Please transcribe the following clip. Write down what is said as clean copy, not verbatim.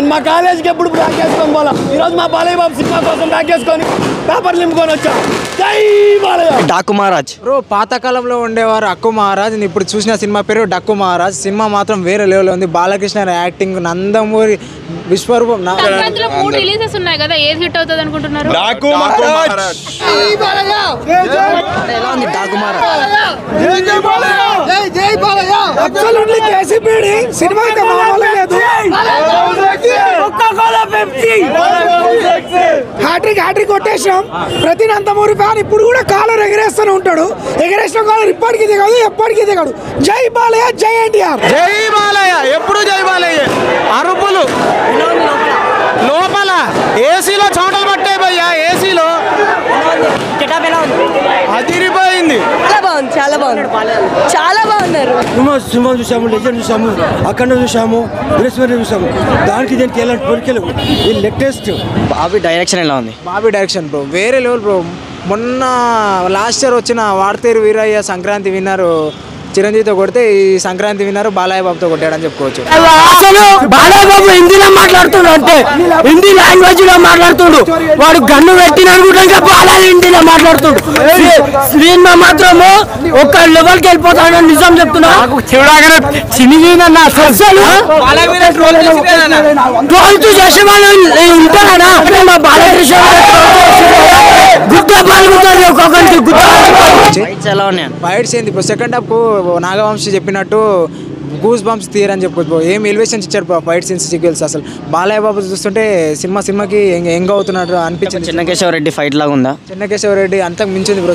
నేను మా కాలేజీకి ఎప్పుడు బ్యాగ్ వేసుకొని పోలా. ఈరోజు మా బాలయ్య బాబు సినిమా కోసం బ్యాగ్ వేసుకొని పేపర్ నింపుకొని వచ్చాం. జై బాలయ్య. డాకు మహారాజ్ బ్రో పాతకాలంలో ఉండేవారు అక్కు మహారాజ్. ఇప్పుడు చూసిన సినిమా పేరు డక్కు మహారాజ్. సినిమా మాత్రం వేరే లెవెల్ ఉంది. బాలకృష్ణ యాక్టింగ్, నందమూరి, విశ్వరూపం. సంక్రాంతిలో 3 రిలీజెస్ ఉన్నాయి కదా, ఏది హిట్ అవుతుంది అనుకుంటున్నారు? డాకు మహారాజ్. ఎలా ఉంది డాకు మహారాజ్? సినిమా హ్యాట్రిక్ కొట్టేసాం. ప్రతి నందమూరి ఫ్యాన్ ఇప్పుడు కూడా కాలర్ ఎగరేస్తూనే ఉంటాడు. ఎగరేసిన కాలర్ ఇప్పటికీ దిగదు, ఎప్పటికీ దిగడు. జై బాలయ్య, జై ఎన్టీఆర్. జై బాలయ్య, ఎప్పుడు జై బాలయ్య. అరుపులు లోపల ఏసీలో చోటలు పట్టాయి భయ్యా. ఏసీలో అదిరిపోయింది. చాలా బాగుంది, చాలా బాగున్నారు. సినిమా చూసాము, లెజెండ్ చూసాము, అక్కడ చూసాము, చూసాము. దానికి దీనికి ఎలాంటి పొరికెలు లేటెస్ట్. బాబీ డైరెక్షన్ ఎలా ఉంది? బాబీ డైరెక్షన్ బ్రో వేరే లెవెల్ బ్రో. మొన్న లాస్ట్ ఇయర్ వచ్చిన వాడతేరు వీరయ్య సంక్రాంతి విన్నారు చిరంజీవితో కొడితే, ఈ సంక్రాంతి విన్నారు బాలయ్య బాబుతో కొట్టాడని చెప్పుకోవచ్చు. అసలు బాలయ్య బాబు హిందీలో మాట్లాడుతున్నాడు, అంటే హిందీ లాంగ్వేజ్ లో మాట్లాడుతుడు. వాడు గన్ను పెట్టిన అనుకుంటా బాలయ్య హిందీలో మాట్లాడుతుడు. సినిమా మాత్రము ఒక లెవెల్కి వెళ్ళిపోతాడని నిజం చెప్తున్నా. చూడగానే చినిగిన అసలు ట్రోల్ చేసే వాళ్ళు ఉంటారా? మా బాలకృష్ణ గుట్ట పాల్గొంటారు ఒక్కొక్కరికి గుట్ట. ఎలా ఉన్నాయి? ఫైట్స్ ఏంది బ్రో, సెకండ్ హాఫ్ నాగవంశీ చెప్పినట్టు గూస్ బంప్స్ తీయరని చెప్పొచ్చు. ఏం ఎలివేషన్స్ ఇచ్చారు ఫైట్ సీన్స్, సీక్వెల్స్. అసలు బాలయ్య బాబు చూస్తుంటే సినిమాకి ఎంగ అవుతున్నట్టు అనిపించింది. చెన్నకేశవ రెడ్డి ఫైట్ లాగా ఉందా? చెన్నకేశవ రెడ్డి అంతకు మించింది బ్రో.